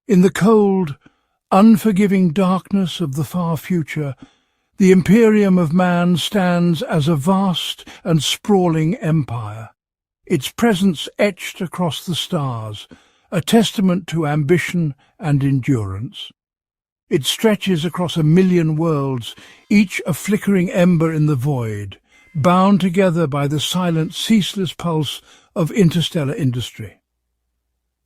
In the cold, unforgiving darkness of the far future, the Imperium of man stands as a vast and sprawling empire, its presence etched across the stars, a testament to ambition and endurance. It stretches across 1,000,000 worlds, each a flickering ember in the void, bound together by the silent, ceaseless pulse of interstellar industry.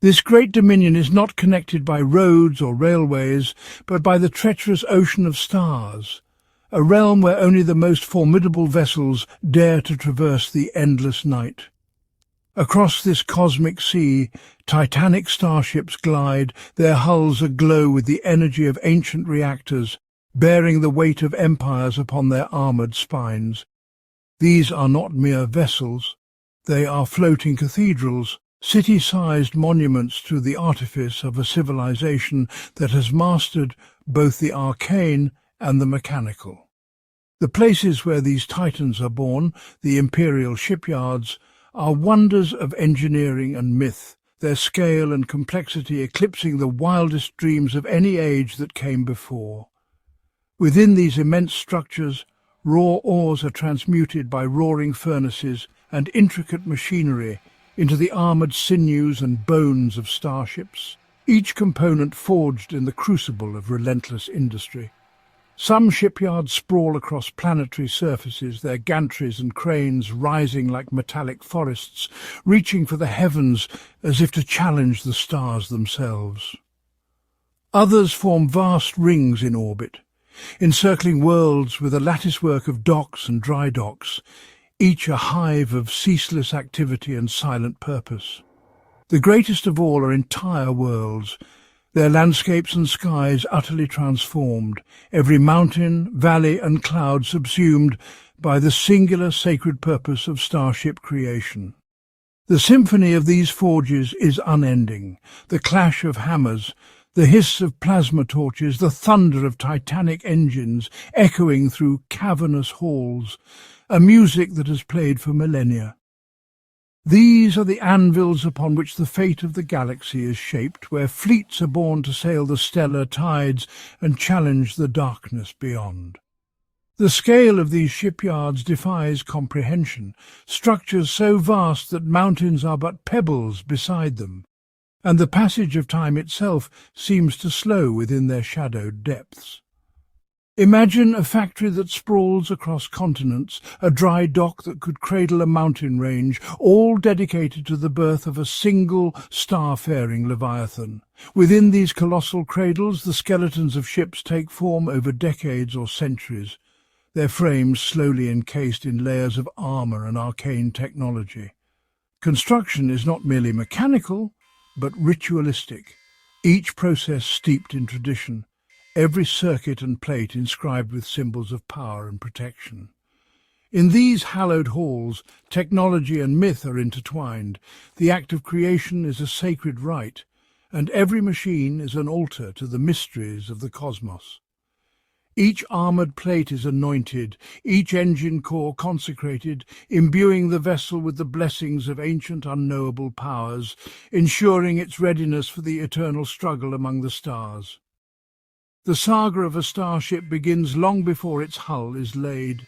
This great dominion is not connected by roads or railways, but by the treacherous ocean of stars, a realm where only the most formidable vessels dare to traverse the endless night. Across this cosmic sea, titanic starships glide, their hulls aglow with the energy of ancient reactors, bearing the weight of empires upon their armoured spines. These are not mere vessels, they are floating cathedrals, city-sized monuments to the artifice of a civilization that has mastered both the arcane and the mechanical. The places where these titans are born, the Imperial shipyards, are wonders of engineering and myth, their scale and complexity eclipsing the wildest dreams of any age that came before. Within these immense structures, raw ores are transmuted by roaring furnaces and intricate machinery into the armoured sinews and bones of starships, each component forged in the crucible of relentless industry. Some shipyards sprawl across planetary surfaces, their gantries and cranes rising like metallic forests, reaching for the heavens as if to challenge the stars themselves. Others form vast rings in orbit, encircling worlds with a latticework of docks and dry docks, each a hive of ceaseless activity and silent purpose. The greatest of all are entire worlds, their landscapes and skies utterly transformed, every mountain, valley and cloud subsumed by the singular sacred purpose of starship creation. The symphony of these forges is unending, the clash of hammers, the hiss of plasma torches, the thunder of titanic engines echoing through cavernous halls, a music that has played for millennia. These are the anvils upon which the fate of the galaxy is shaped, where fleets are born to sail the stellar tides and challenge the darkness beyond. The scale of these shipyards defies comprehension, structures so vast that mountains are but pebbles beside them, and the passage of time itself seems to slow within their shadowed depths. Imagine a factory that sprawls across continents, a dry dock that could cradle a mountain range, all dedicated to the birth of a single star-faring leviathan. Within these colossal cradles, the skeletons of ships take form over decades or centuries, their frames slowly encased in layers of armour and arcane technology. Construction is not merely mechanical, but ritualistic, each process steeped in tradition, every circuit and plate inscribed with symbols of power and protection. In these hallowed halls, technology and myth are intertwined. The act of creation is a sacred rite, and every machine is an altar to the mysteries of the cosmos. Each armoured plate is anointed, each engine core consecrated, imbuing the vessel with the blessings of ancient unknowable powers, ensuring its readiness for the eternal struggle among the stars. The saga of a starship begins long before its hull is laid.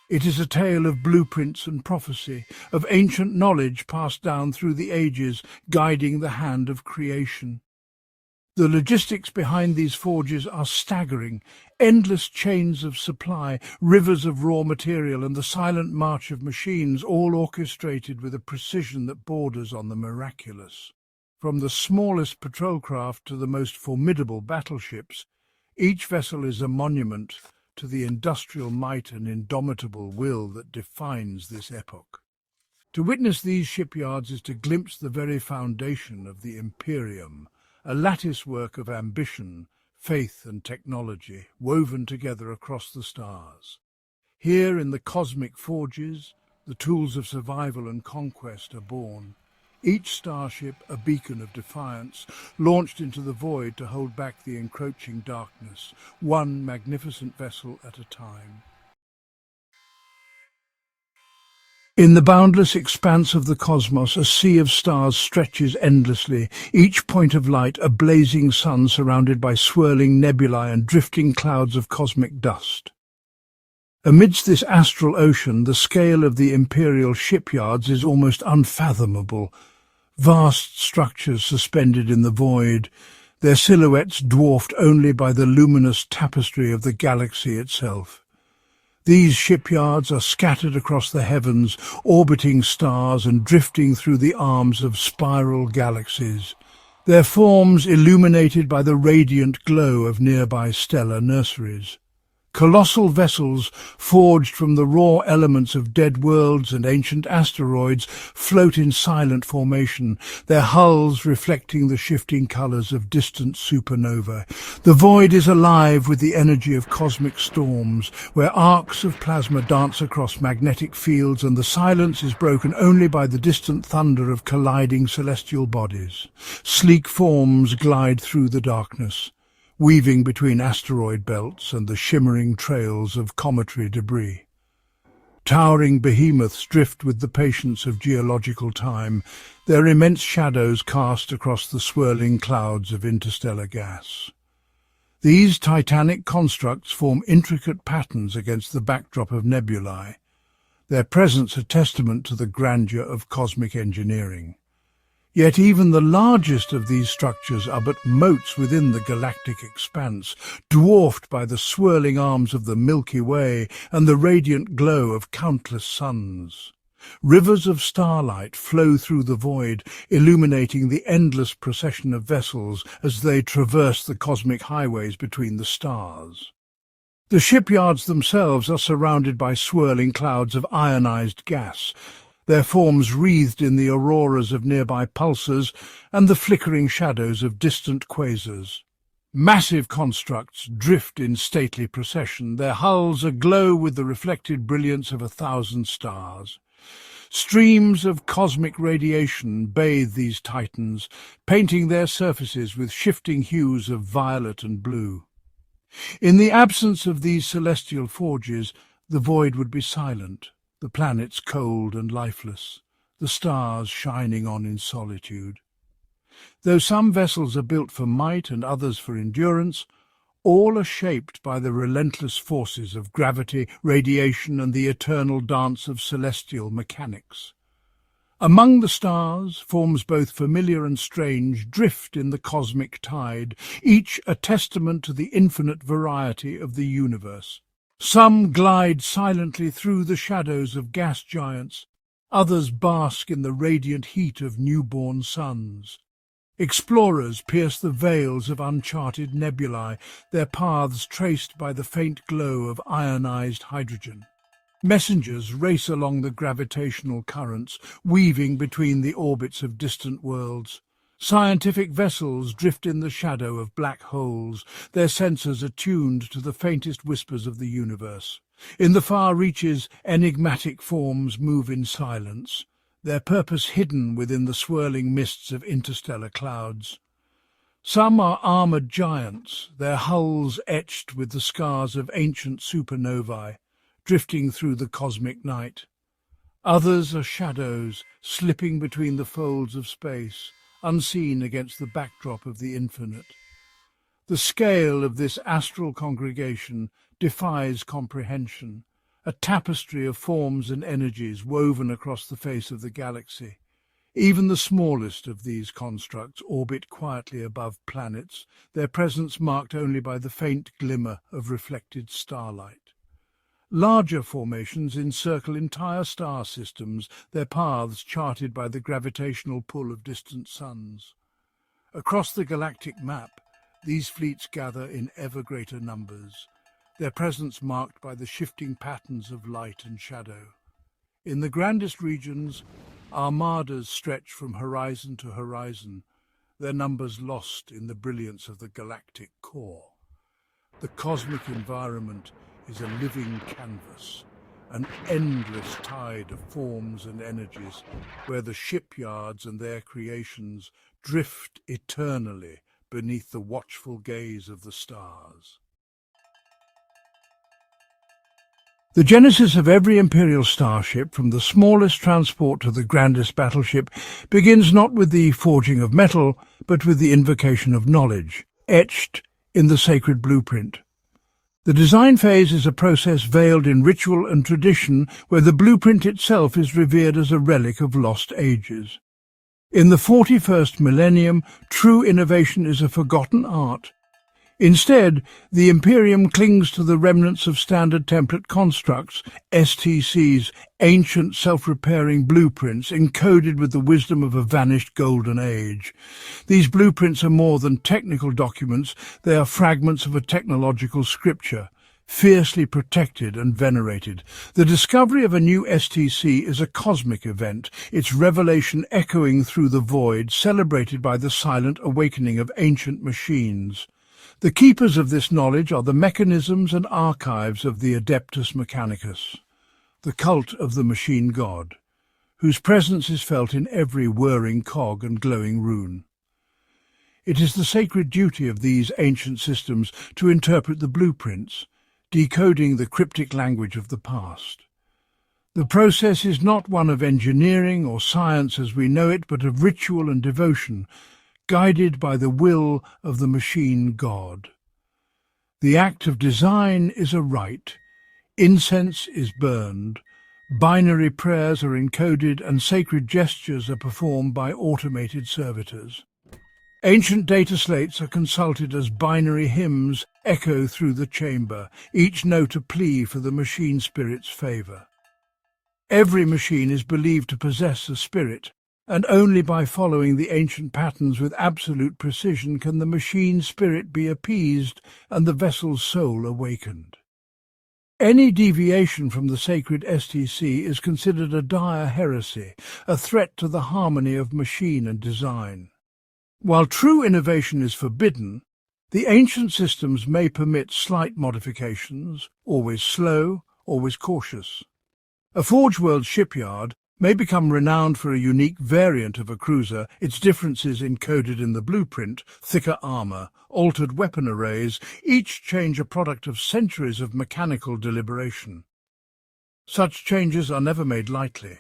It is a tale of blueprints and prophecy, of ancient knowledge passed down through the ages, guiding the hand of creation. The logistics behind these forges are staggering, endless chains of supply, rivers of raw material, and the silent march of machines, all orchestrated with a precision that borders on the miraculous. From the smallest patrol craft to the most formidable battleships, each vessel is a monument to the industrial might and indomitable will that defines this epoch. To witness these shipyards is to glimpse the very foundation of the Imperium, a lattice work of ambition, faith and technology woven together across the stars. Here in the cosmic forges, the tools of survival and conquest are born, each starship a beacon of defiance, launched into the void to hold back the encroaching darkness, one magnificent vessel at a time. In the boundless expanse of the cosmos, a sea of stars stretches endlessly, each point of light a blazing sun surrounded by swirling nebulae and drifting clouds of cosmic dust. Amidst this astral ocean, the scale of the Imperial shipyards is almost unfathomable. Vast structures suspended in the void, their silhouettes dwarfed only by the luminous tapestry of the galaxy itself. These shipyards are scattered across the heavens, orbiting stars and drifting through the arms of spiral galaxies, their forms illuminated by the radiant glow of nearby stellar nurseries. Colossal vessels, forged from the raw elements of dead worlds and ancient asteroids, float in silent formation, their hulls reflecting the shifting colours of distant supernovae. The void is alive with the energy of cosmic storms, where arcs of plasma dance across magnetic fields, and the silence is broken only by the distant thunder of colliding celestial bodies. Sleek forms glide through the darkness, weaving between asteroid belts and the shimmering trails of cometary debris. Towering behemoths drift with the patience of geological time, their immense shadows cast across the swirling clouds of interstellar gas. These titanic constructs form intricate patterns against the backdrop of nebulae, their presence a testament to the grandeur of cosmic engineering. Yet even the largest of these structures are but motes within the galactic expanse, dwarfed by the swirling arms of the Milky Way and the radiant glow of countless suns. Rivers of starlight flow through the void, illuminating the endless procession of vessels as they traverse the cosmic highways between the stars. The shipyards themselves are surrounded by swirling clouds of ionized gas, their forms wreathed in the auroras of nearby pulsars and the flickering shadows of distant quasars. Massive constructs drift in stately procession, their hulls aglow with the reflected brilliance of 1,000 stars. Streams of cosmic radiation bathe these titans, painting their surfaces with shifting hues of violet and blue. In the absence of these celestial forges, the void would be silent, the planets cold and lifeless, the stars shining on in solitude. Though some vessels are built for might and others for endurance, all are shaped by the relentless forces of gravity, radiation, and the eternal dance of celestial mechanics. Among the stars, forms both familiar and strange drift in the cosmic tide, each a testament to the infinite variety of the universe. Some glide silently through the shadows of gas giants, others bask in the radiant heat of newborn suns. Explorers pierce the veils of uncharted nebulae, their paths traced by the faint glow of ionized hydrogen. Messengers race along the gravitational currents, weaving between the orbits of distant worlds. Scientific vessels drift in the shadow of black holes, their sensors attuned to the faintest whispers of the universe. In the far reaches, enigmatic forms move in silence, their purpose hidden within the swirling mists of interstellar clouds. Some are armoured giants, their hulls etched with the scars of ancient supernovae, drifting through the cosmic night. Others are shadows, slipping between the folds of space, unseen against the backdrop of the infinite. The scale of this astral congregation defies comprehension, a tapestry of forms and energies woven across the face of the galaxy. Even the smallest of these constructs orbit quietly above planets, their presence marked only by the faint glimmer of reflected starlight. Larger formations encircle entire star systems, their paths charted by the gravitational pull of distant suns. Across the galactic map, these fleets gather in ever greater numbers, their presence marked by the shifting patterns of light and shadow. In the grandest regions, armadas stretch from horizon to horizon, their numbers lost in the brilliance of the galactic core. The cosmic environment is a living canvas, an endless tide of forms and energies, where the shipyards and their creations drift eternally beneath the watchful gaze of the stars. The genesis of every Imperial starship, from the smallest transport to the grandest battleship, begins not with the forging of metal, but with the invocation of knowledge, etched in the sacred blueprint. The design phase is a process veiled in ritual and tradition, where the blueprint itself is revered as a relic of lost ages. In the 41st millennium, true innovation is a forgotten art. Instead, the Imperium clings to the remnants of standard template constructs, STCs, ancient self-repairing blueprints encoded with the wisdom of a vanished golden age. These blueprints are more than technical documents, they are fragments of a technological scripture, fiercely protected and venerated. The discovery of a new STC is a cosmic event, its revelation echoing through the void, celebrated by the silent awakening of ancient machines. The keepers of this knowledge are the mechanisms and archives of the Adeptus Mechanicus, the cult of the machine god, whose presence is felt in every whirring cog and glowing rune. It is the sacred duty of these ancient systems to interpret the blueprints, decoding the cryptic language of the past. The process is not one of engineering or science as we know it, but of ritual and devotion, guided by the will of the machine god. The act of design is a rite, incense is burned, binary prayers are encoded, and sacred gestures are performed by automated servitors. Ancient data slates are consulted as binary hymns echo through the chamber, each note a plea for the machine spirit's favour. Every machine is believed to possess a spirit, and only by following the ancient patterns with absolute precision can the machine spirit be appeased and the vessel's soul awakened. Any deviation from the sacred STC is considered a dire heresy, a threat to the harmony of machine and design. While true innovation is forbidden, the ancient systems may permit slight modifications, always slow, always cautious. A Forge World shipyard may become renowned for a unique variant of a cruiser, its differences encoded in the blueprint, thicker armour, altered weapon arrays, each change a product of centuries of mechanical deliberation. Such changes are never made lightly.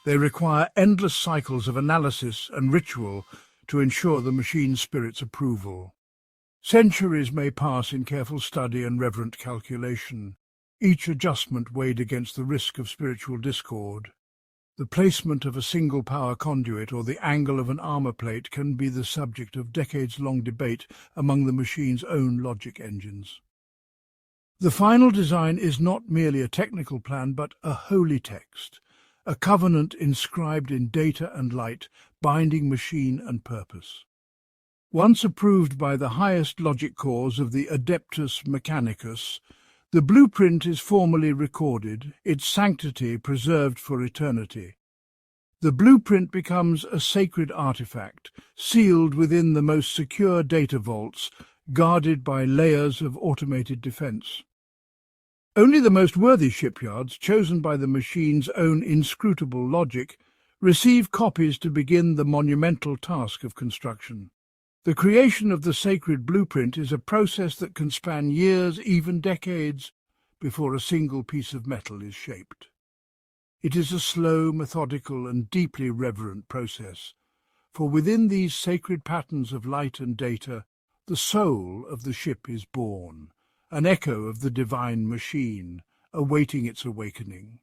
They require endless cycles of analysis and ritual to ensure the machine spirit's approval. Centuries may pass in careful study and reverent calculation, each adjustment weighed against the risk of spiritual discord. The placement of a single power conduit or the angle of an armor plate can be the subject of decades-long debate among the machine's own logic engines. The final design is not merely a technical plan, but a holy text, a covenant inscribed in data and light, binding machine and purpose. Once approved by the highest logic cores of the Adeptus Mechanicus, the blueprint is formally recorded, its sanctity preserved for eternity. The blueprint becomes a sacred artifact, sealed within the most secure data vaults, guarded by layers of automated defense. Only the most worthy shipyards, chosen by the machine's own inscrutable logic, receive copies to begin the monumental task of construction. The creation of the sacred blueprint is a process that can span years, even decades, before a single piece of metal is shaped. It is a slow, methodical, and deeply reverent process, for within these sacred patterns of light and data, the soul of the ship is born, an echo of the divine machine, awaiting its awakening.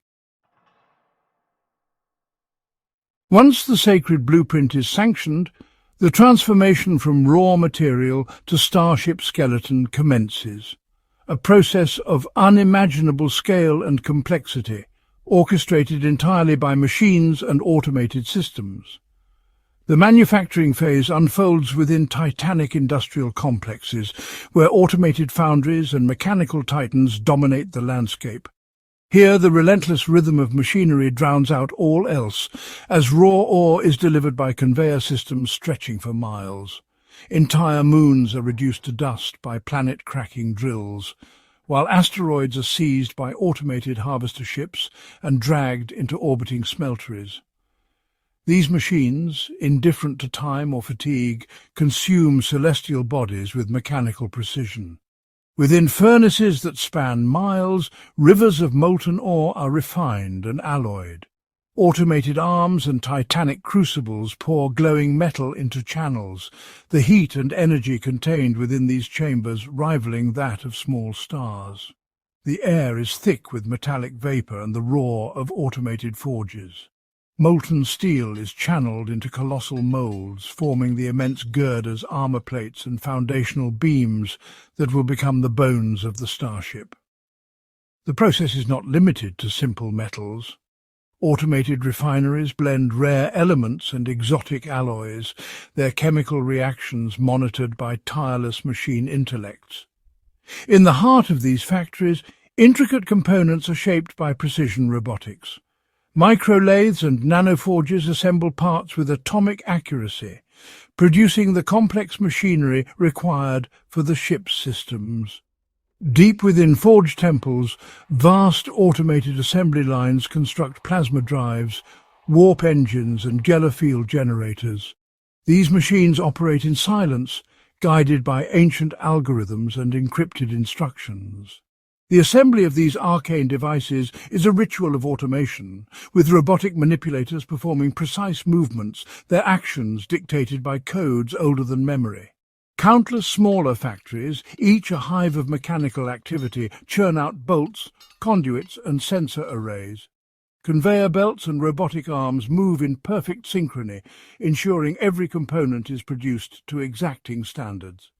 Once the sacred blueprint is sanctioned, the transformation from raw material to starship skeleton commences, a process of unimaginable scale and complexity, orchestrated entirely by machines and automated systems. The manufacturing phase unfolds within titanic industrial complexes, where automated foundries and mechanical titans dominate the landscape. Here the relentless rhythm of machinery drowns out all else, as raw ore is delivered by conveyor systems stretching for miles. Entire moons are reduced to dust by planet-cracking drills, while asteroids are seized by automated harvester ships and dragged into orbiting smelteries. These machines, indifferent to time or fatigue, consume celestial bodies with mechanical precision. Within furnaces that span miles, rivers of molten ore are refined and alloyed. Automated arms and titanic crucibles pour glowing metal into channels, the heat and energy contained within these chambers rivaling that of small stars. The air is thick with metallic vapor and the roar of automated forges. Molten steel is channeled into colossal molds, forming the immense girders, armor plates and foundational beams that will become the bones of the starship. The process is not limited to simple metals. Automated refineries blend rare elements and exotic alloys, their chemical reactions monitored by tireless machine intellects. In the heart of these factories, intricate components are shaped by precision robotics. Microlathes and nanoforges assemble parts with atomic accuracy, producing the complex machinery required for the ship's systems. Deep within forge temples, vast automated assembly lines construct plasma drives, warp engines and Gellerfield generators. These machines operate in silence, guided by ancient algorithms and encrypted instructions. The assembly of these arcane devices is a ritual of automation, with robotic manipulators performing precise movements, their actions dictated by codes older than memory. Countless smaller factories, each a hive of mechanical activity, churn out bolts, conduits and sensor arrays. Conveyor belts and robotic arms move in perfect synchrony, ensuring every component is produced to exacting standards.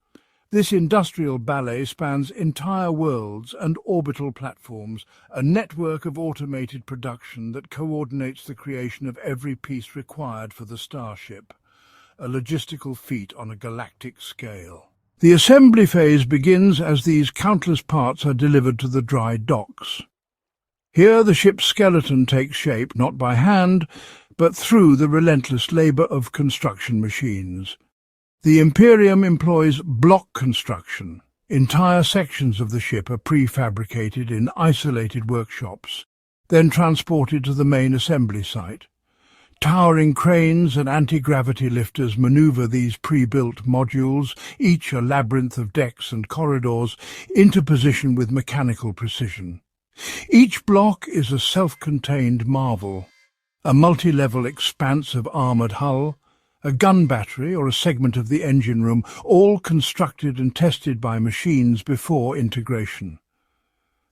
This industrial ballet spans entire worlds and orbital platforms, a network of automated production that coordinates the creation of every piece required for the starship, a logistical feat on a galactic scale. The assembly phase begins as these countless parts are delivered to the dry docks. Here the ship's skeleton takes shape not by hand, but through the relentless labour of construction machines. The Imperium employs block construction. Entire sections of the ship are prefabricated in isolated workshops, then transported to the main assembly site. Towering cranes and anti-gravity lifters maneuver these pre-built modules, each a labyrinth of decks and corridors, into position with mechanical precision. Each block is a self-contained marvel, a multi-level expanse of armoured hull, a gun battery or a segment of the engine room, all constructed and tested by machines before integration.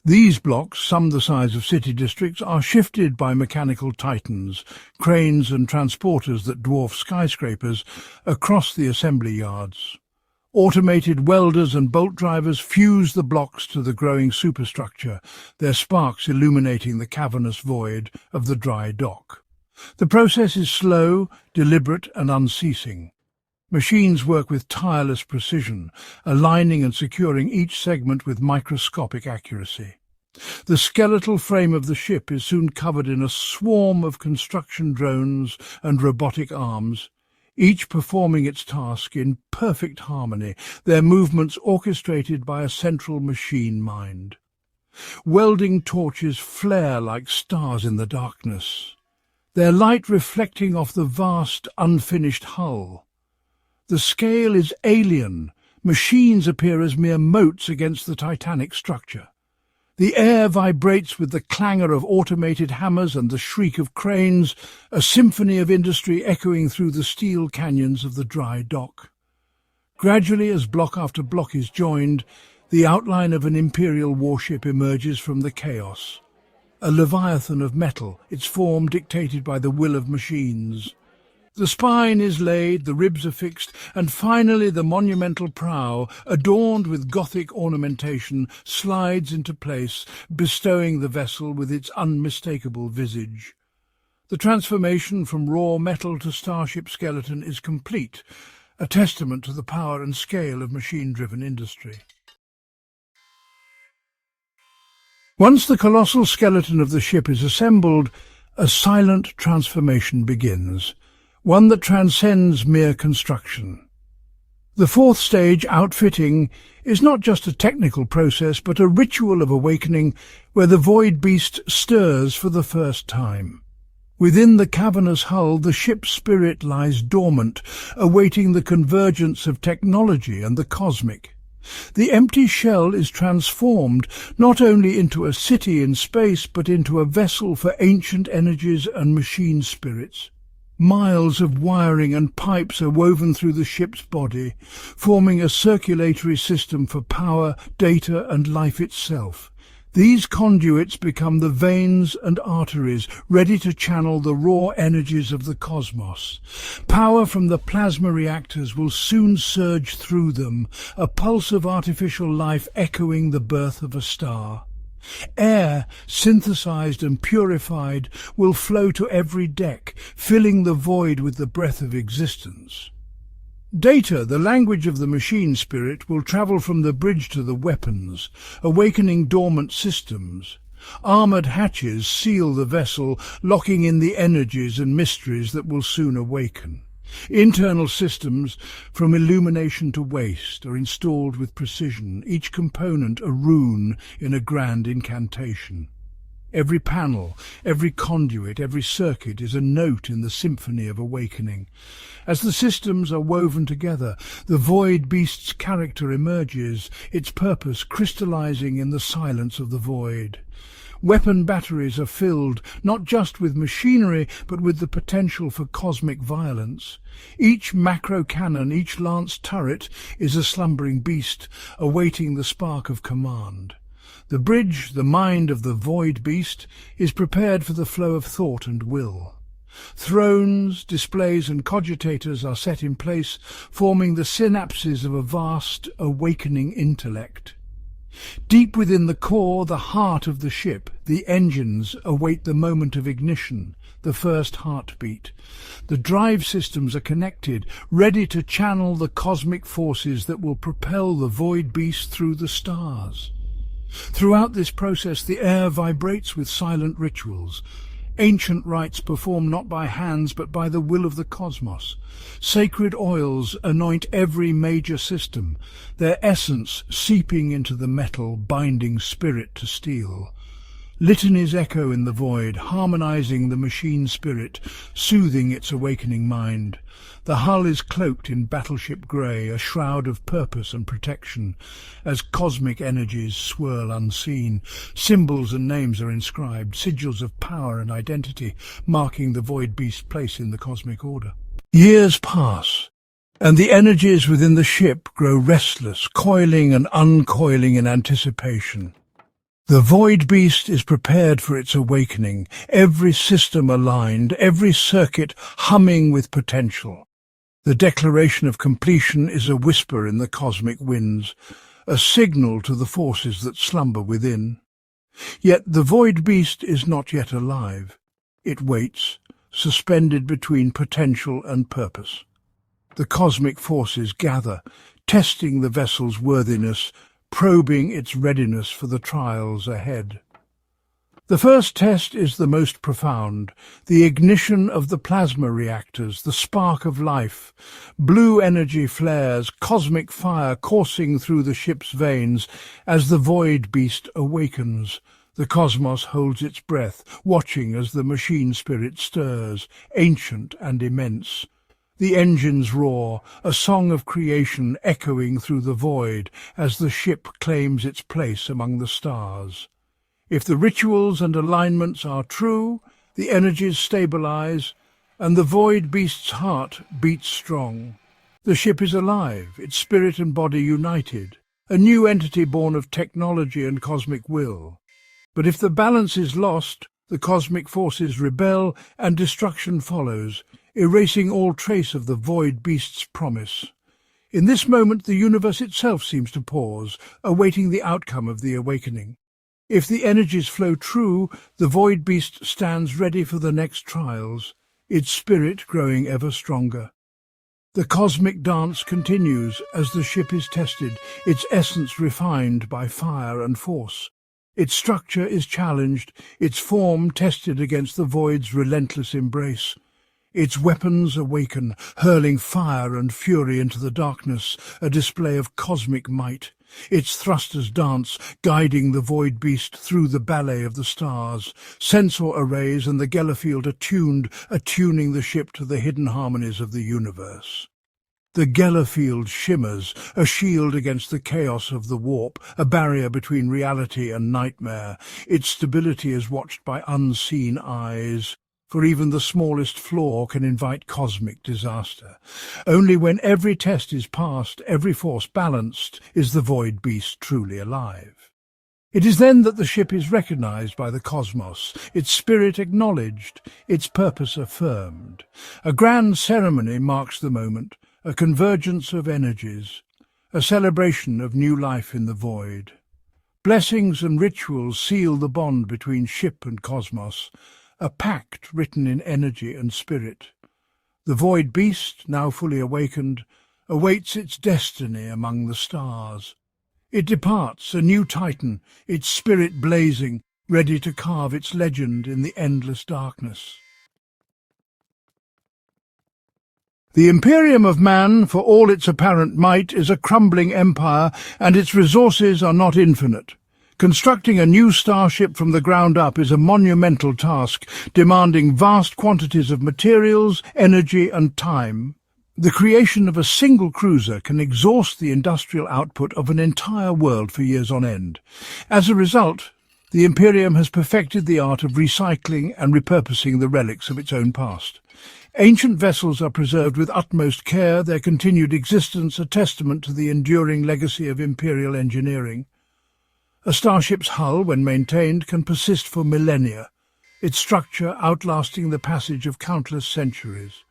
These blocks, some the size of city districts, are shifted by mechanical titans, cranes and transporters that dwarf skyscrapers, across the assembly yards. Automated welders and bolt drivers fuse the blocks to the growing superstructure, their sparks illuminating the cavernous void of the dry dock. The process is slow, deliberate and unceasing. Machines work with tireless precision, aligning and securing each segment with microscopic accuracy. The skeletal frame of the ship is soon covered in a swarm of construction drones and robotic arms, each performing its task in perfect harmony, their movements orchestrated by a central machine mind. Welding torches flare like stars in the darkness, their light reflecting off the vast, unfinished hull. The scale is alien. Machines appear as mere motes against the titanic structure. The air vibrates with the clangor of automated hammers and the shriek of cranes, a symphony of industry echoing through the steel canyons of the dry dock. Gradually, as block after block is joined, the outline of an Imperial warship emerges from the chaos. A leviathan of metal, its form dictated by the will of machines. The spine is laid, the ribs are fixed, and finally the monumental prow, adorned with Gothic ornamentation, slides into place, bestowing the vessel with its unmistakable visage. The transformation from raw metal to starship skeleton is complete, a testament to the power and scale of machine-driven industry. Once the colossal skeleton of the ship is assembled, a silent transformation begins, one that transcends mere construction. The fourth stage, outfitting, is not just a technical process but a ritual of awakening where the void beast stirs for the first time. Within the cavernous hull, the ship's spirit lies dormant, awaiting the convergence of technology and the cosmic. The empty shell is transformed not only into a city in space, but into a vessel for ancient energies and machine spirits. Miles of wiring and pipes are woven through the ship's body, forming a circulatory system for power, data, and life itself. These conduits become the veins and arteries, ready to channel the raw energies of the cosmos. Power from the plasma reactors will soon surge through them, a pulse of artificial life echoing the birth of a star. Air, synthesized and purified, will flow to every deck, filling the void with the breath of existence. Data, the language of the machine spirit, will travel from the bridge to the weapons, awakening dormant systems. Armoured hatches seal the vessel, locking in the energies and mysteries that will soon awaken. Internal systems, from illumination to waste, are installed with precision, each component a rune in a grand incantation. Every panel, every conduit, every circuit is a note in the symphony of awakening. As the systems are woven together, the void beast's character emerges, its purpose crystallizing in the silence of the void. Weapon batteries are filled not just with machinery, but with the potential for cosmic violence. Each macro cannon, each lance turret is a slumbering beast, awaiting the spark of command. The bridge, the mind of the void beast, is prepared for the flow of thought and will. Thrones, displays and cogitators are set in place, forming the synapses of a vast, awakening intellect. Deep within the core, the heart of the ship, the engines await the moment of ignition, the first heartbeat. The drive systems are connected, ready to channel the cosmic forces that will propel the void beast through the stars. Throughout this process, the air vibrates with silent rituals. Ancient rites performed not by hands but by the will of the cosmos. Sacred oils anoint every major system, their essence seeping into the metal, binding spirit to steel. Litanies echo in the void, harmonizing the machine spirit, soothing its awakening mind. The hull is cloaked in battleship grey, a shroud of purpose and protection. As cosmic energies swirl unseen, symbols and names are inscribed, sigils of power and identity, marking the void beast's place in the cosmic order. Years pass, and the energies within the ship grow restless, coiling and uncoiling in anticipation. The void beast is prepared for its awakening, every system aligned, every circuit humming with potential. The declaration of completion is a whisper in the cosmic winds, a signal to the forces that slumber within. Yet the void beast is not yet alive. It waits, suspended between potential and purpose. The cosmic forces gather, testing the vessel's worthiness, probing its readiness for the trials ahead. The first test is the most profound, the ignition of the plasma reactors, the spark of life. Blue energy flares, cosmic fire coursing through the ship's veins as the void beast awakens. The cosmos holds its breath, watching as the machine spirit stirs, ancient and immense. The engines roar, a song of creation echoing through the void as the ship claims its place among the stars. If the rituals and alignments are true, the energies stabilize, and the void beast's heart beats strong. The ship is alive, its spirit and body united, a new entity born of technology and cosmic will. But if the balance is lost, the cosmic forces rebel and destruction follows, erasing all trace of the void beast's promise. In this moment the universe itself seems to pause, awaiting the outcome of the awakening. If the energies flow true, the void beast stands ready for the next trials, its spirit growing ever stronger. The cosmic dance continues as the ship is tested, its essence refined by fire and force. Its structure is challenged, its form tested against the void's relentless embrace. Its weapons awaken, hurling fire and fury into the darkness, a display of cosmic might. Its thrusters dance, guiding the void beast through the ballet of the stars. Sensor arrays and the Gellerfield are tuned, attuning the ship to the hidden harmonies of the universe. The Gellerfield shimmers, a shield against the chaos of the warp, a barrier between reality and nightmare. Its stability is watched by unseen eyes, for even the smallest flaw can invite cosmic disaster. Only when every test is passed, every force balanced, is the void beast truly alive. It is then that the ship is recognized by the cosmos, its spirit acknowledged, its purpose affirmed. A grand ceremony marks the moment, a convergence of energies, a celebration of new life in the void. Blessings and rituals seal the bond between ship and cosmos, a pact written in energy and spirit. The void beast, now fully awakened, awaits its destiny among the stars. It departs, a new titan, its spirit blazing, ready to carve its legend in the endless darkness. The Imperium of man, for all its apparent might, is a crumbling empire, and its resources are not infinite. Constructing a new starship from the ground up is a monumental task, demanding vast quantities of materials, energy and time. The creation of a single cruiser can exhaust the industrial output of an entire world for years on end. As a result, the Imperium has perfected the art of recycling and repurposing the relics of its own past. Ancient vessels are preserved with utmost care, their continued existence a testament to the enduring legacy of Imperial engineering. A starship's hull, when maintained, can persist for millennia, its structure outlasting the passage of countless centuries.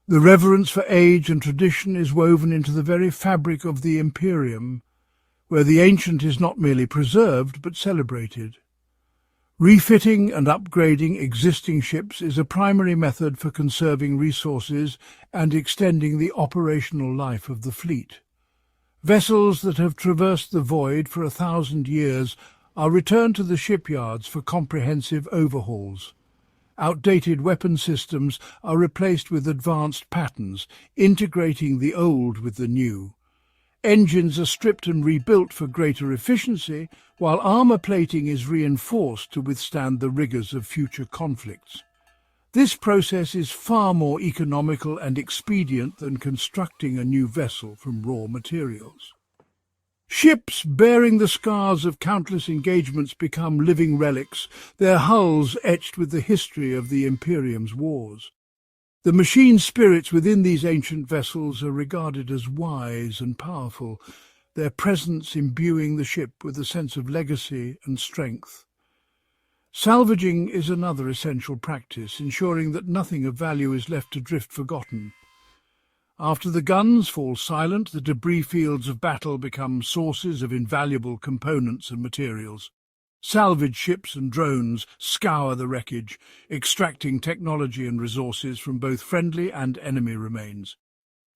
The reverence for age and tradition is woven into the very fabric of the Imperium, where the ancient is not merely preserved but celebrated. Refitting and upgrading existing ships is a primary method for conserving resources and extending the operational life of the fleet. Vessels that have traversed the void for 1,000 years are returned to the shipyards for comprehensive overhauls. Outdated weapon systems are replaced with advanced patterns, integrating the old with the new. Engines are stripped and rebuilt for greater efficiency, while armour plating is reinforced to withstand the rigours of future conflicts. This process is far more economical and expedient than constructing a new vessel from raw materials. Ships bearing the scars of countless engagements become living relics, their hulls etched with the history of the Imperium's wars. The machine spirits within these ancient vessels are regarded as wise and powerful, their presence imbuing the ship with a sense of legacy and strength. Salvaging is another essential practice, ensuring that nothing of value is left to drift forgotten. After the guns fall silent, the debris fields of battle become sources of invaluable components and materials. Salvage ships and drones scour the wreckage, extracting technology and resources from both friendly and enemy remains.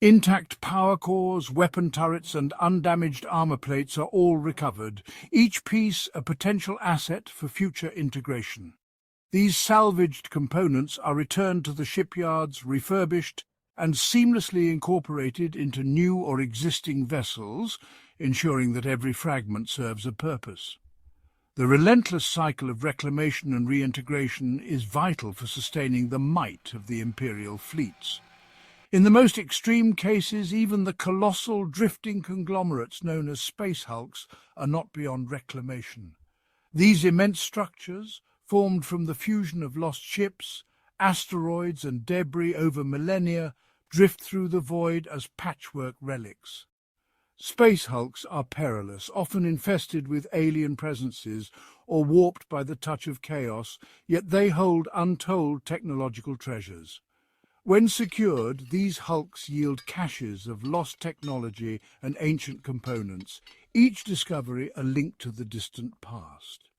Intact power cores, weapon turrets and undamaged armour plates are all recovered, each piece a potential asset for future integration. These salvaged components are returned to the shipyards, refurbished, and seamlessly incorporated into new or existing vessels, ensuring that every fragment serves a purpose. The relentless cycle of reclamation and reintegration is vital for sustaining the might of the Imperial fleets. In the most extreme cases, even the colossal drifting conglomerates known as space hulks are not beyond reclamation. These immense structures, formed from the fusion of lost ships, asteroids and debris over millennia, drift through the void as patchwork relics. Space hulks are perilous, often infested with alien presences or warped by the touch of chaos, yet they hold untold technological treasures. When secured, these hulks yield caches of lost technology and ancient components, each discovery a link to the distant past.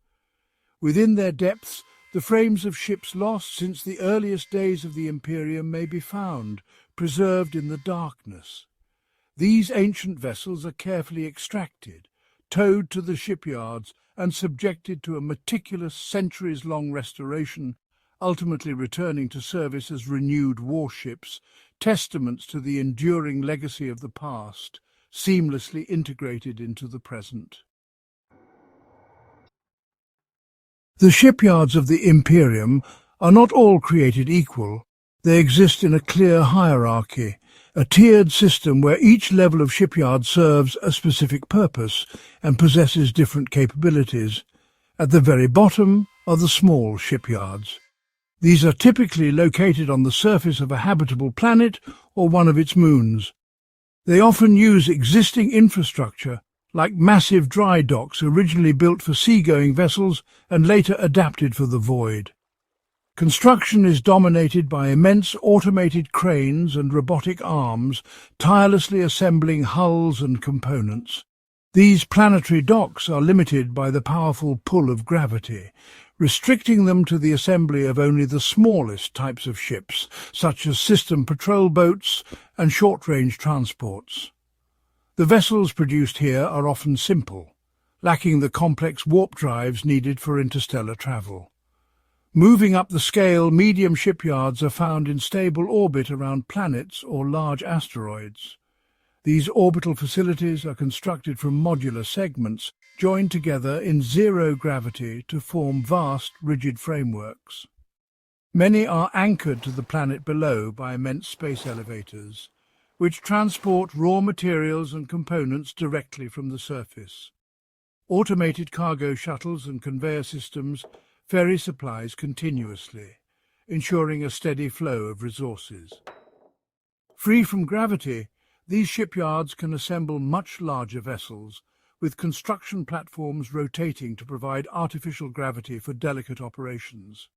Within their depths, the frames of ships lost since the earliest days of the Imperium may be found, preserved in the darkness. These ancient vessels are carefully extracted, towed to the shipyards and subjected to a meticulous centuries-long restoration, ultimately returning to service as renewed warships, testaments to the enduring legacy of the past, seamlessly integrated into the present. The shipyards of the Imperium are not all created equal. They exist in a clear hierarchy, a tiered system where each level of shipyard serves a specific purpose and possesses different capabilities. At the very bottom are the small shipyards. These are typically located on the surface of a habitable planet or one of its moons. They often use existing infrastructure, like massive dry docks originally built for seagoing vessels and later adapted for the void. Construction is dominated by immense automated cranes and robotic arms, tirelessly assembling hulls and components. These planetary docks are limited by the powerful pull of gravity, restricting them to the assembly of only the smallest types of ships, such as system patrol boats and short-range transports. The vessels produced here are often simple, lacking the complex warp drives needed for interstellar travel. Moving up the scale, medium shipyards are found in stable orbit around planets or large asteroids. These orbital facilities are constructed from modular segments joined together in zero gravity to form vast, rigid frameworks. Many are anchored to the planet below by immense space elevators, which transport raw materials and components directly from the surface. Automated cargo shuttles and conveyor systems ferry supplies continuously, ensuring a steady flow of resources. Free from gravity, these shipyards can assemble much larger vessels, with construction platforms rotating to provide artificial gravity for delicate operations.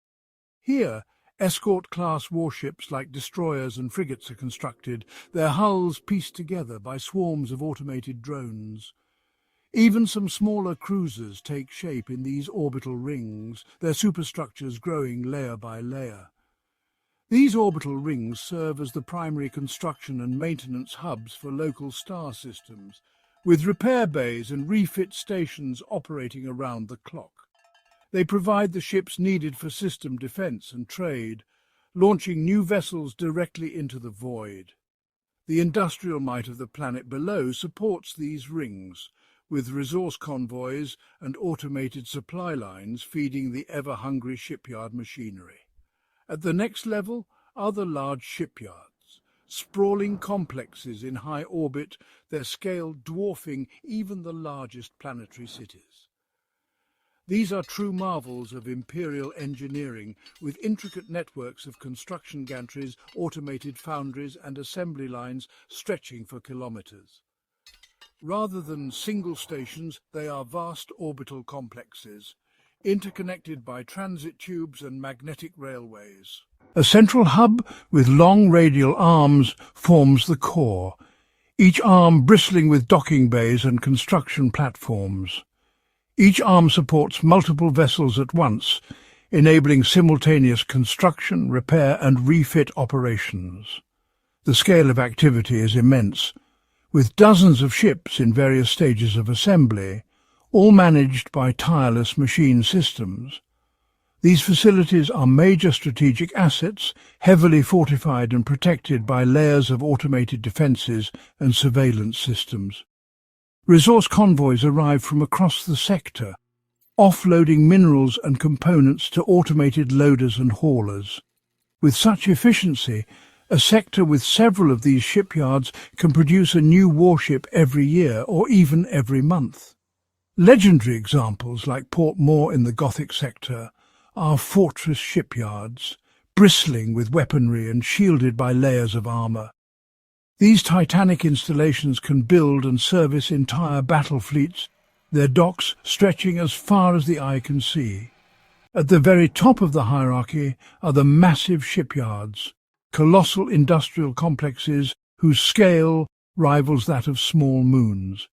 Here, escort-class warships like destroyers and frigates are constructed, their hulls pieced together by swarms of automated drones. Even some smaller cruisers take shape in these orbital rings, their superstructures growing layer by layer. These orbital rings serve as the primary construction and maintenance hubs for local star systems, with repair bays and refit stations operating around the clock. They provide the ships needed for system defense and trade, launching new vessels directly into the void. The industrial might of the planet below supports these rings, with resource convoys and automated supply lines feeding the ever-hungry shipyard machinery. At the next level are the large shipyards, sprawling complexes in high orbit, their scale dwarfing even the largest planetary cities. These are true marvels of Imperial engineering, with intricate networks of construction gantries, automated foundries and assembly lines stretching for kilometers. Rather than single stations, they are vast orbital complexes, interconnected by transit tubes and magnetic railways. A central hub with long radial arms forms the core, each arm bristling with docking bays and construction platforms. Each arm supports multiple vessels at once, enabling simultaneous construction, repair and refit operations. The scale of activity is immense, with dozens of ships in various stages of assembly, all managed by tireless machine systems. These facilities are major strategic assets, heavily fortified and protected by layers of automated defences and surveillance systems. Resource convoys arrive from across the sector, offloading minerals and components to automated loaders and haulers. With such efficiency, a sector with several of these shipyards can produce a new warship every year or even every month. Legendary examples like Port Moore in the Gothic sector are fortress shipyards, bristling with weaponry and shielded by layers of armour. These titanic installations can build and service entire battle fleets, their docks stretching as far as the eye can see. At the very top of the hierarchy are the massive shipyards, colossal industrial complexes whose scale rivals that of small moons.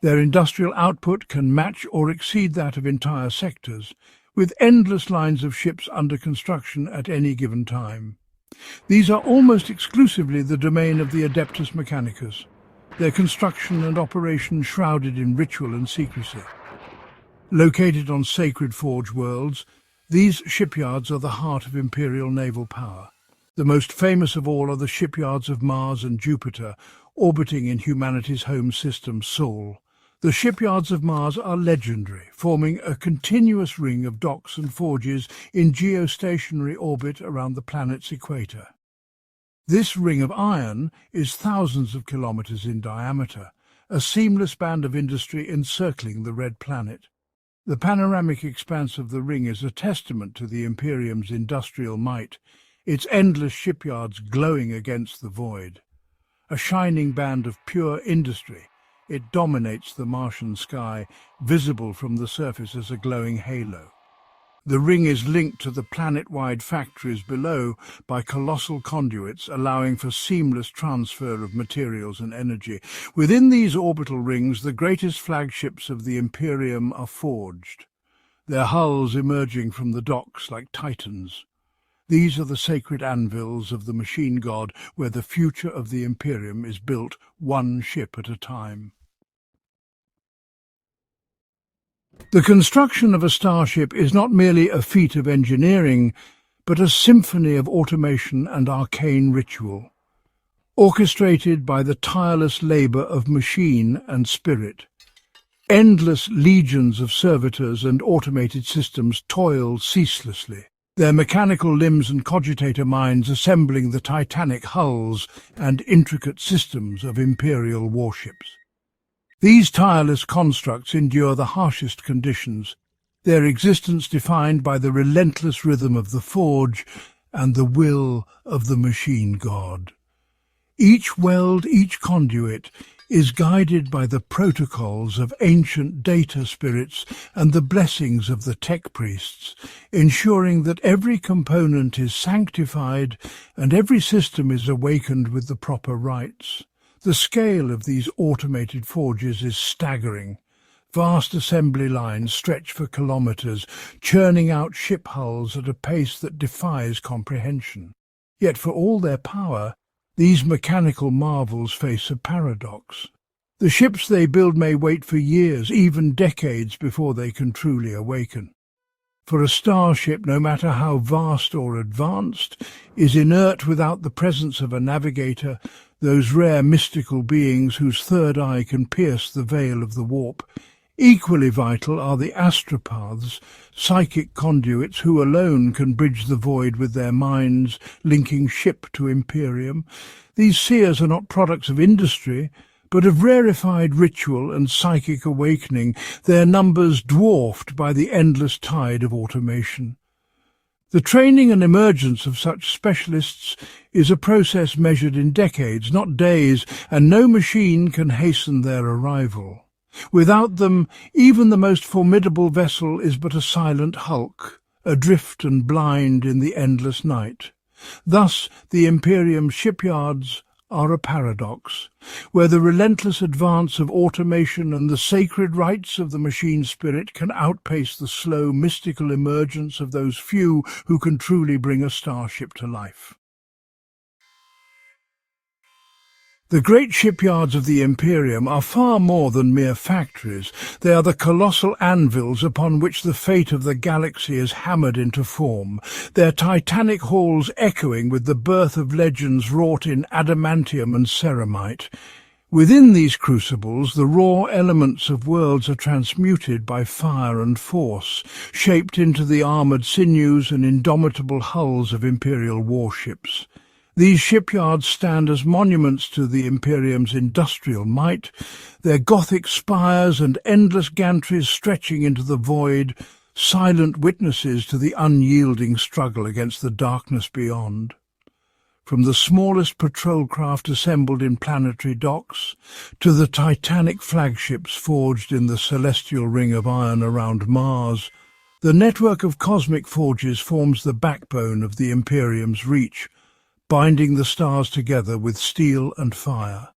Their industrial output can match or exceed that of entire sectors, with endless lines of ships under construction at any given time. These are almost exclusively the domain of the Adeptus Mechanicus, their construction and operation shrouded in ritual and secrecy. Located on sacred forge worlds, these shipyards are the heart of Imperial naval power. The most famous of all are the shipyards of Mars and Jupiter, orbiting in humanity's home system, Sol. The shipyards of Mars are legendary, forming a continuous ring of docks and forges in geostationary orbit around the planet's equator. This ring of iron is thousands of kilometers in diameter, a seamless band of industry encircling the red planet. The panoramic expanse of the ring is a testament to the Imperium's industrial might, its endless shipyards glowing against the void. A shining band of pure industry, it dominates the Martian sky, visible from the surface as a glowing halo. The ring is linked to the planet-wide factories below by colossal conduits, allowing for seamless transfer of materials and energy. Within these orbital rings, the greatest flagships of the Imperium are forged, their hulls emerging from the docks like titans. These are the sacred anvils of the machine god, where the future of the Imperium is built one ship at a time. The construction of a starship is not merely a feat of engineering, but a symphony of automation and arcane ritual, orchestrated by the tireless labour of machine and spirit. Endless legions of servitors and automated systems toil ceaselessly, their mechanical limbs and cogitator minds assembling the titanic hulls and intricate systems of Imperial warships. These tireless constructs endure the harshest conditions, their existence defined by the relentless rhythm of the forge and the will of the machine god. Each weld, each conduit, is guided by the protocols of ancient data spirits and the blessings of the tech priests, ensuring that every component is sanctified and every system is awakened with the proper rites. The scale of these automated forges is staggering. Vast assembly lines stretch for kilometers, churning out ship hulls at a pace that defies comprehension. Yet for all their power, these mechanical marvels face a paradox. The ships they build may wait for years, even decades, before they can truly awaken. For a starship, no matter how vast or advanced, is inert without the presence of a navigator, those rare mystical beings whose third eye can pierce the veil of the warp. Equally vital are the astropaths, psychic conduits who alone can bridge the void with their minds, linking ship to Imperium. These seers are not products of industry, but of rarefied ritual and psychic awakening, their numbers dwarfed by the endless tide of automation. The training and emergence of such specialists is a process measured in decades, not days, and no machine can hasten their arrival. Without them, even the most formidable vessel is but a silent hulk, adrift and blind in the endless night. Thus, the Imperium's shipyards are a paradox, where the relentless advance of automation and the sacred rites of the machine spirit can outpace the slow, mystical emergence of those few who can truly bring a starship to life. The great shipyards of the Imperium are far more than mere factories. They are the colossal anvils upon which the fate of the galaxy is hammered into form, their titanic halls echoing with the birth of legends wrought in adamantium and ceramite. Within these crucibles, the raw elements of worlds are transmuted by fire and force, shaped into the armoured sinews and indomitable hulls of Imperial warships. These shipyards stand as monuments to the Imperium's industrial might, their Gothic spires and endless gantries stretching into the void, silent witnesses to the unyielding struggle against the darkness beyond. From the smallest patrol craft assembled in planetary docks, to the titanic flagships forged in the celestial ring of iron around Mars, the network of cosmic forges forms the backbone of the Imperium's reach, binding the stars together with steel and fire.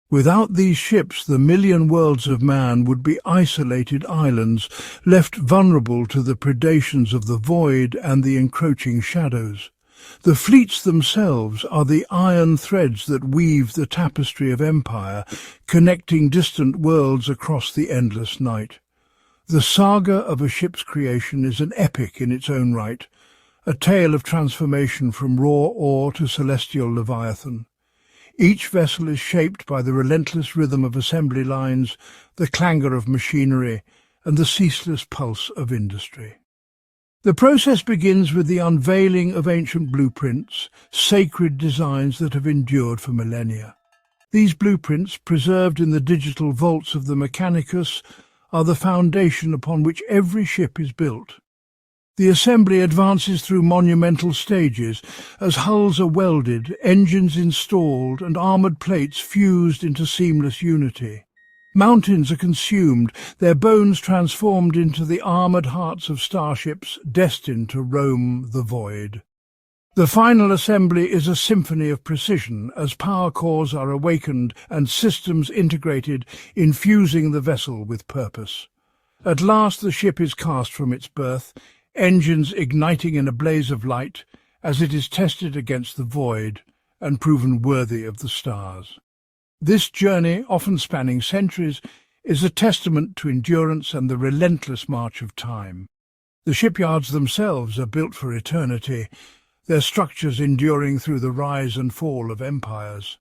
Without these ships, the million worlds of man would be isolated islands, left vulnerable to the predations of the void and the encroaching shadows. The fleets themselves are the iron threads that weave the tapestry of empire, connecting distant worlds across the endless night. The saga of a ship's creation is an epic in its own right, a tale of transformation from raw ore to celestial leviathan. Each vessel is shaped by the relentless rhythm of assembly lines, the clangour of machinery, and the ceaseless pulse of industry. The process begins with the unveiling of ancient blueprints, sacred designs that have endured for millennia. These blueprints, preserved in the digital vaults of the Mechanicus, are the foundation upon which every ship is built. The assembly advances through monumental stages as hulls are welded, engines installed, and armoured plates fused into seamless unity. Mountains are consumed, their bones transformed into the armoured hearts of starships destined to roam the void. The final assembly is a symphony of precision as power cores are awakened and systems integrated, infusing the vessel with purpose. At last the ship is cast from its berth, engines igniting in a blaze of light as it is tested against the void and proven worthy of the stars. This journey, often spanning centuries, is a testament to endurance and the relentless march of time. The shipyards themselves are built for eternity, their structures enduring through the rise and fall of empires.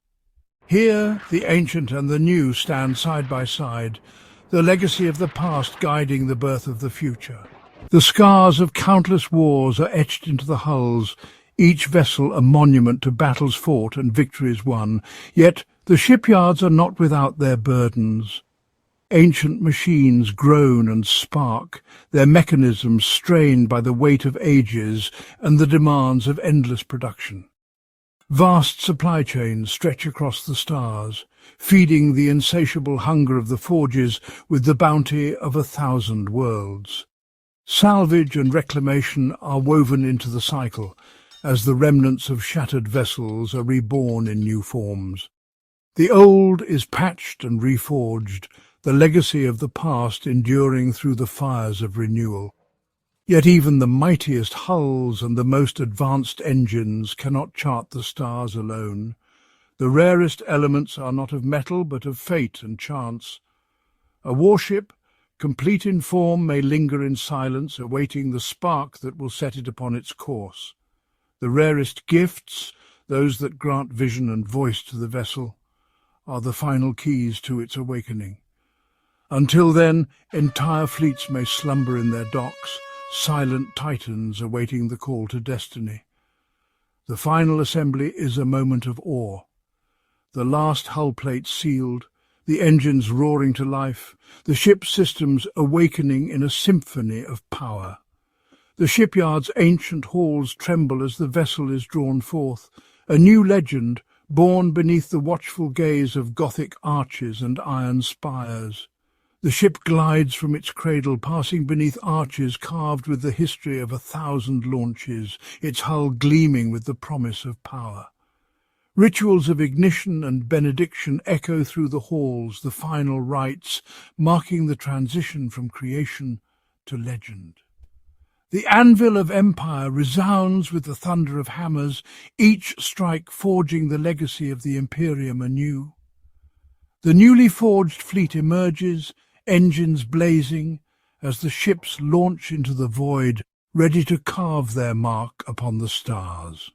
Here, the ancient and the new stand side by side, the legacy of the past guiding the birth of the future. The scars of countless wars are etched into the hulls, each vessel a monument to battles fought and victories won. Yet the shipyards are not without their burdens. Ancient machines groan and spark, their mechanisms strained by the weight of ages and the demands of endless production. Vast supply chains stretch across the stars, feeding the insatiable hunger of the forges with the bounty of 1,000 worlds. Salvage and reclamation are woven into the cycle, as the remnants of shattered vessels are reborn in new forms. The old is patched and reforged, the legacy of the past enduring through the fires of renewal. Yet even the mightiest hulls and the most advanced engines cannot chart the stars alone. The rarest elements are not of metal but of fate and chance. A warship, complete in form, may linger in silence, awaiting the spark that will set it upon its course. The rarest gifts, those that grant vision and voice to the vessel, are the final keys to its awakening. Until then, entire fleets may slumber in their docks, silent titans awaiting the call to destiny. The final assembly is a moment of awe. The last hull plate sealed, the engines roaring to life, the ship's systems awakening in a symphony of power. The shipyard's ancient halls tremble as the vessel is drawn forth, a new legend born beneath the watchful gaze of Gothic arches and iron spires. The ship glides from its cradle, passing beneath arches carved with the history of 1,000 launches, its hull gleaming with the promise of power. Rituals of ignition and benediction echo through the halls, the final rites marking the transition from creation to legend. The anvil of empire resounds with the thunder of hammers, each strike forging the legacy of the Imperium anew. The newly forged fleet emerges, engines blazing, as the ships launch into the void, ready to carve their mark upon the stars.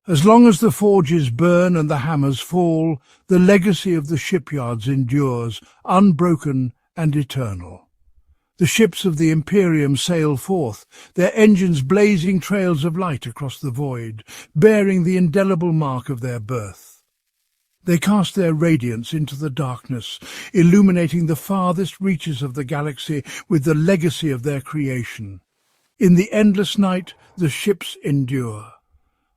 As long as the forges burn and the hammers fall, the legacy of the shipyards endures, unbroken and eternal. The ships of the Imperium sail forth, their engines blazing trails of light across the void, bearing the indelible mark of their birth. They cast their radiance into the darkness, illuminating the farthest reaches of the galaxy with the legacy of their creation. In the endless night, the ships endure,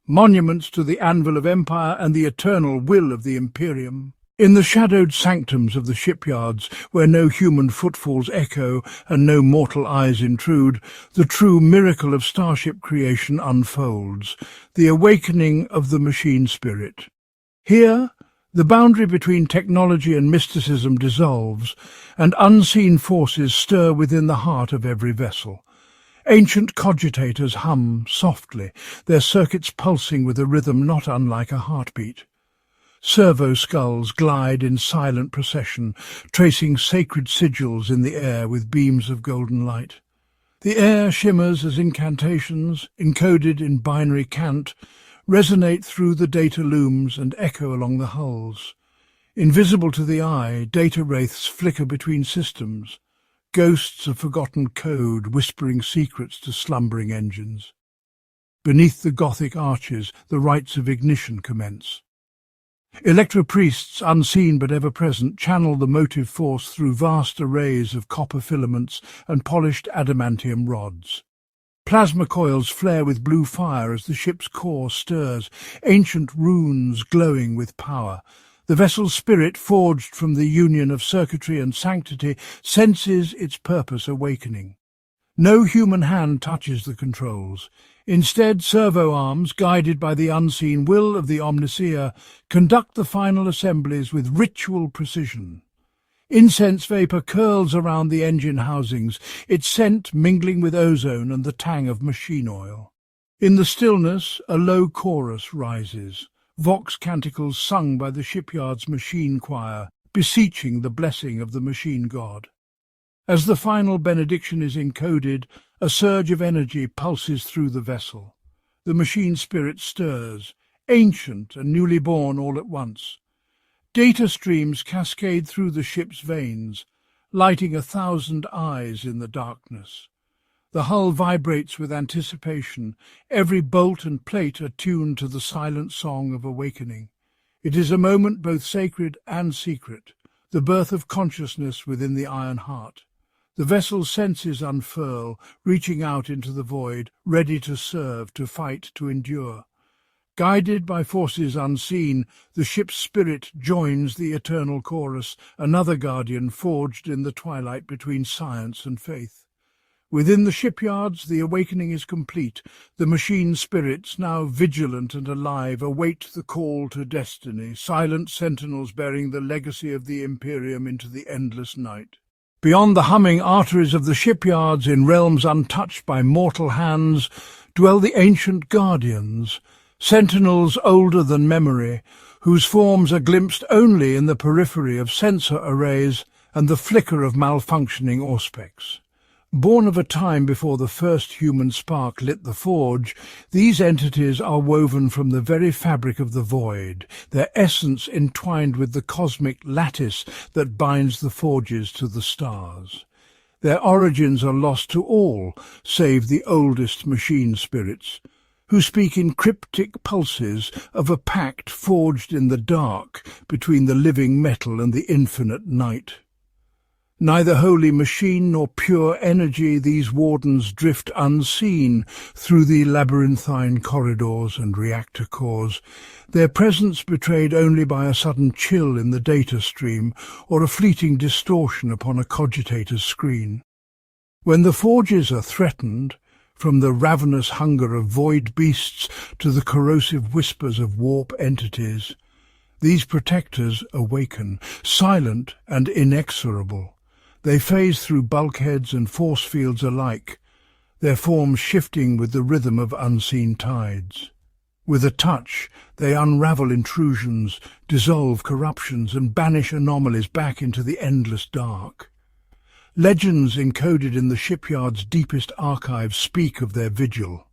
monuments to the anvil of empire and the eternal will of the Imperium. In the shadowed sanctums of the shipyards, where no human footfalls echo and no mortal eyes intrude, the true miracle of starship creation unfolds, the awakening of the machine spirit. Here, the boundary between technology and mysticism dissolves, and unseen forces stir within the heart of every vessel. Ancient cogitators hum softly, their circuits pulsing with a rhythm not unlike a heartbeat. Servo skulls glide in silent procession, tracing sacred sigils in the air with beams of golden light. The air shimmers as incantations, encoded in binary cant, resonate through the data looms and echo along the hulls. Invisible to the eye, data wraiths flicker between systems, ghosts of forgotten code whispering secrets to slumbering engines. Beneath the Gothic arches, the rites of ignition commence. Electro-priests, unseen but ever-present, channel the motive force through vast arrays of copper filaments and polished adamantium rods. Plasma coils flare with blue fire as the ship's core stirs, ancient runes glowing with power. The vessel's spirit, forged from the union of circuitry and sanctity, senses its purpose awakening. No human hand touches the controls. Instead, servo arms, guided by the unseen will of the Omniseer, conduct the final assemblies with ritual precision. Incense vapour curls around the engine housings, its scent mingling with ozone and the tang of machine oil. In the stillness, a low chorus rises, vox canticles sung by the Shipyard's machine choir, beseeching the blessing of the machine god. As the final benediction is encoded, a surge of energy pulses through the vessel. The machine spirit stirs, ancient and newly born all at once. Data streams cascade through the ship's veins, lighting 1,000 eyes in the darkness. The hull vibrates with anticipation, every bolt and plate attuned to the silent song of awakening. It is a moment both sacred and secret, the birth of consciousness within the iron heart. The vessel's senses unfurl, reaching out into the void, ready to serve, to fight, to endure. Guided by forces unseen, the ship's spirit joins the eternal chorus, another guardian forged in the twilight between science and faith. Within the shipyards, the awakening is complete. The machine spirits, now vigilant and alive, await the call to destiny, silent sentinels bearing the legacy of the Imperium into the endless night. Beyond the humming arteries of the shipyards, in realms untouched by mortal hands, dwell the ancient guardians, sentinels older than memory, whose forms are glimpsed only in the periphery of sensor arrays and the flicker of malfunctioning auspex. Born of a time before the first human spark lit the forge, these entities are woven from the very fabric of the void, their essence entwined with the cosmic lattice that binds the forges to the stars. Their origins are lost to all, save the oldest machine spirits, who speak in cryptic pulses of a pact forged in the dark between the living metal and the infinite night. Neither holy machine nor pure energy, these wardens drift unseen through the labyrinthine corridors and reactor cores, their presence betrayed only by a sudden chill in the data stream or a fleeting distortion upon a cogitator's screen. When the forges are threatened, from the ravenous hunger of void beasts to the corrosive whispers of warp entities, these protectors awaken, silent and inexorable. They phase through bulkheads and force fields alike, their forms shifting with the rhythm of unseen tides. With a touch, they unravel intrusions, dissolve corruptions, and banish anomalies back into the endless dark. Legends encoded in the shipyard's deepest archives speak of their vigil,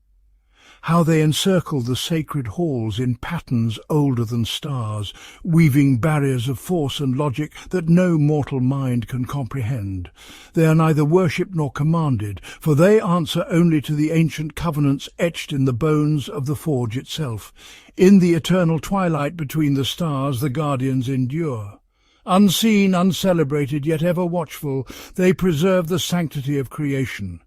how they encircle the sacred halls in patterns older than stars, weaving barriers of force and logic that no mortal mind can comprehend. They are neither worshipped nor commanded, for they answer only to the ancient covenants etched in the bones of the forge itself. In the eternal twilight between the stars, the guardians endure. Unseen, uncelebrated, yet ever watchful, they preserve the sanctity of creation,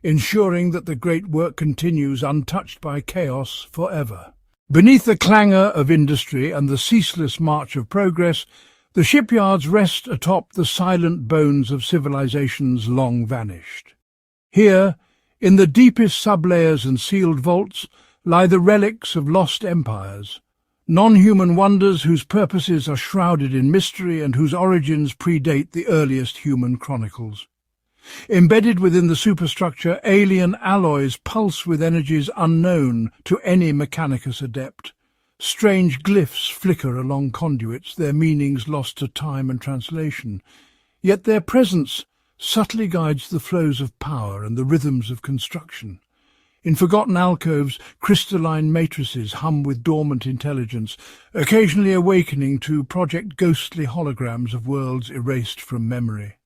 ensuring that the great work continues untouched by chaos forever. Beneath the clangour of industry and the ceaseless march of progress, the shipyards rest atop the silent bones of civilizations long vanished. Here, in the deepest sublayers and sealed vaults, lie the relics of lost empires, non-human wonders whose purposes are shrouded in mystery and whose origins predate the earliest human chronicles. Embedded within the superstructure, alien alloys pulse with energies unknown to any Mechanicus adept. Strange glyphs flicker along conduits, their meanings lost to time and translation. Yet their presence subtly guides the flows of power and the rhythms of construction. In forgotten alcoves, crystalline matrices hum with dormant intelligence, occasionally awakening to project ghostly holograms of worlds erased from memory.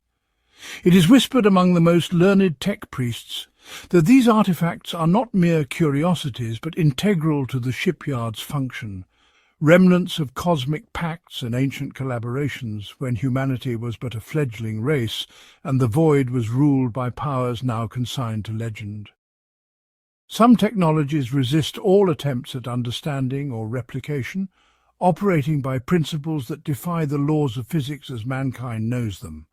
It is whispered among the most learned tech priests that these artifacts are not mere curiosities but integral to the shipyard's function, remnants of cosmic pacts and ancient collaborations when humanity was but a fledgling race and the void was ruled by powers now consigned to legend. Some technologies resist all attempts at understanding or replication, operating by principles that defy the laws of physics as mankind knows them.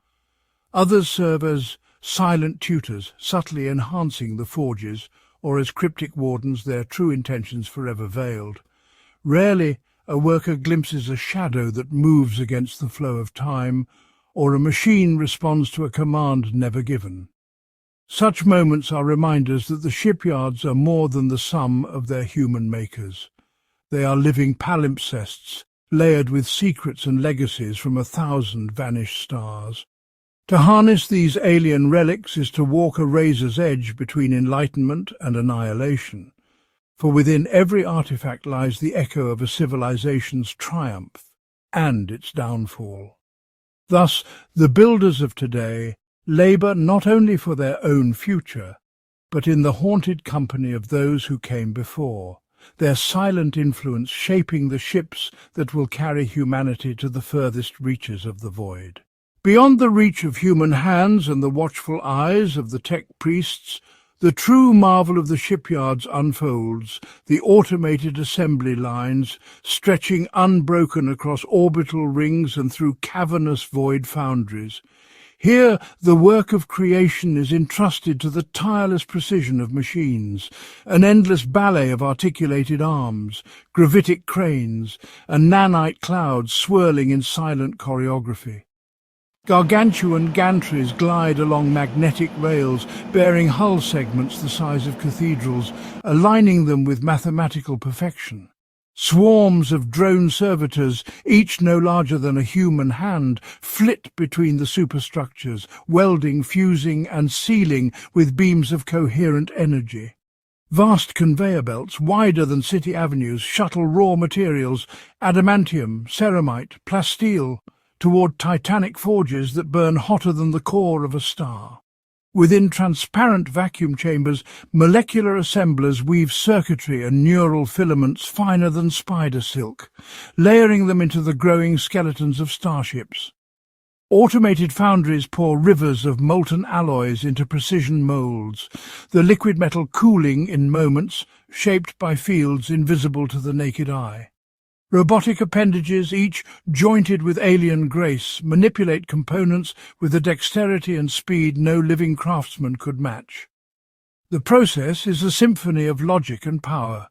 Others serve as silent tutors, subtly enhancing the forges, or as cryptic wardens, their true intentions forever veiled. Rarely a worker glimpses a shadow that moves against the flow of time, or a machine responds to a command never given. Such moments are reminders that the shipyards are more than the sum of their human makers. They are living palimpsests, layered with secrets and legacies from 1,000 vanished stars. To harness these alien relics is to walk a razor's edge between enlightenment and annihilation, for within every artifact lies the echo of a civilization's triumph and its downfall. Thus, the builders of today labor not only for their own future, but in the haunted company of those who came before, their silent influence shaping the ships that will carry humanity to the furthest reaches of the void. Beyond the reach of human hands and the watchful eyes of the tech priests, the true marvel of the shipyards unfolds, the automated assembly lines stretching unbroken across orbital rings and through cavernous void foundries. Here the work of creation is entrusted to the tireless precision of machines, an endless ballet of articulated arms, gravitic cranes, and nanite clouds swirling in silent choreography. Gargantuan gantries glide along magnetic rails, bearing hull segments the size of cathedrals, aligning them with mathematical perfection. Swarms of drone servitors, each no larger than a human hand, flit between the superstructures, welding, fusing, and sealing with beams of coherent energy. Vast conveyor belts, wider than city avenues, shuttle raw materials, adamantium, ceramite, plasteel, toward titanic forges that burn hotter than the core of a star. Within transparent vacuum chambers, molecular assemblers weave circuitry and neural filaments finer than spider silk, layering them into the growing skeletons of starships. Automated foundries pour rivers of molten alloys into precision molds, the liquid metal cooling in moments, shaped by fields invisible to the naked eye. Robotic appendages, each jointed with alien grace, manipulate components with a dexterity and speed no living craftsman could match. The process is a symphony of logic and power,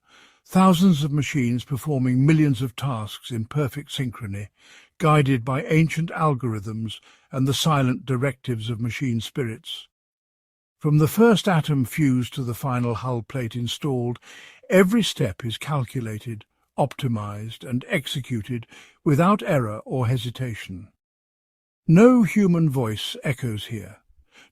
thousands of machines performing millions of tasks in perfect synchrony, guided by ancient algorithms and the silent directives of machine spirits. From the first atom fused to the final hull plate installed, every step is calculated, optimized and executed without error or hesitation. No human voice echoes here.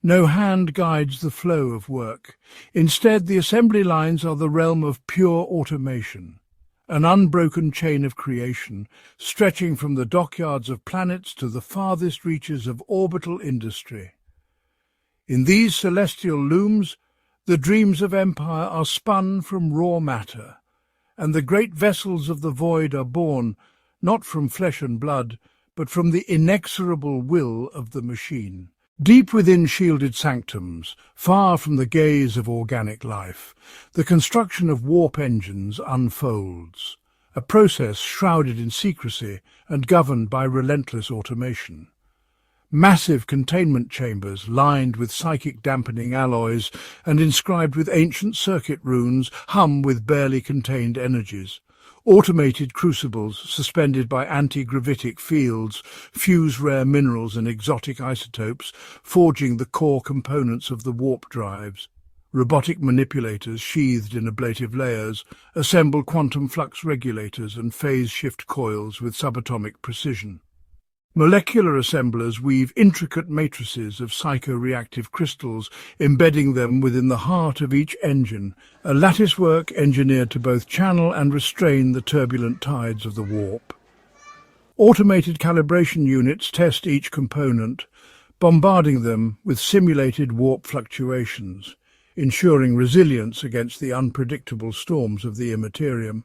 No hand guides the flow of work. Instead, the assembly lines are the realm of pure automation, an unbroken chain of creation, stretching from the dockyards of planets to the farthest reaches of orbital industry. In these celestial looms, the dreams of empire are spun from raw matter, and the great vessels of the void are born, not from flesh and blood, but from the inexorable will of the machine. Deep within shielded sanctums, far from the gaze of organic life, the construction of warp engines unfolds, a process shrouded in secrecy and governed by relentless automation. Massive containment chambers lined with psychic dampening alloys and inscribed with ancient circuit runes hum with barely contained energies. Automated crucibles suspended by anti-gravitic fields fuse rare minerals and exotic isotopes, forging the core components of the warp drives. Robotic manipulators sheathed in ablative layers assemble quantum flux regulators and phase shift coils with subatomic precision. Molecular assemblers weave intricate matrices of psychoreactive crystals, embedding them within the heart of each engine, a latticework engineered to both channel and restrain the turbulent tides of the warp. Automated calibration units test each component, bombarding them with simulated warp fluctuations, ensuring resilience against the unpredictable storms of the Imperium.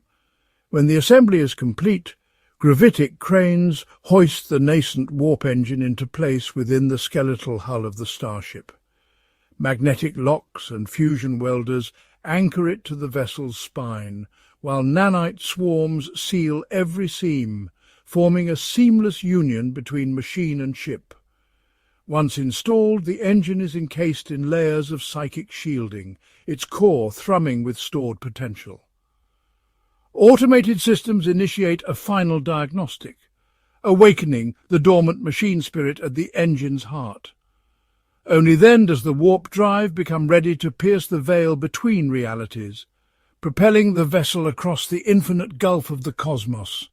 When the assembly is complete, gravitic cranes hoist the nascent warp engine into place within the skeletal hull of the starship. Magnetic locks and fusion welders anchor it to the vessel's spine, while nanite swarms seal every seam, forming a seamless union between machine and ship. Once installed, the engine is encased in layers of psychic shielding, its core thrumming with stored potential. Automated systems initiate a final diagnostic, awakening the dormant machine spirit at the engine's heart. Only then does the warp drive become ready to pierce the veil between realities, propelling the vessel across the infinite gulf of the cosmos.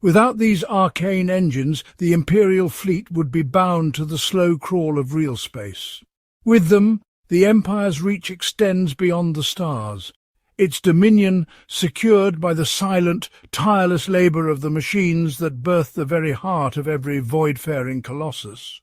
Without these arcane engines, the Imperial fleet would be bound to the slow crawl of real space. With them, the Empire's reach extends beyond the stars, its dominion secured by the silent, tireless labour of the machines that birth the very heart of every void-faring colossus.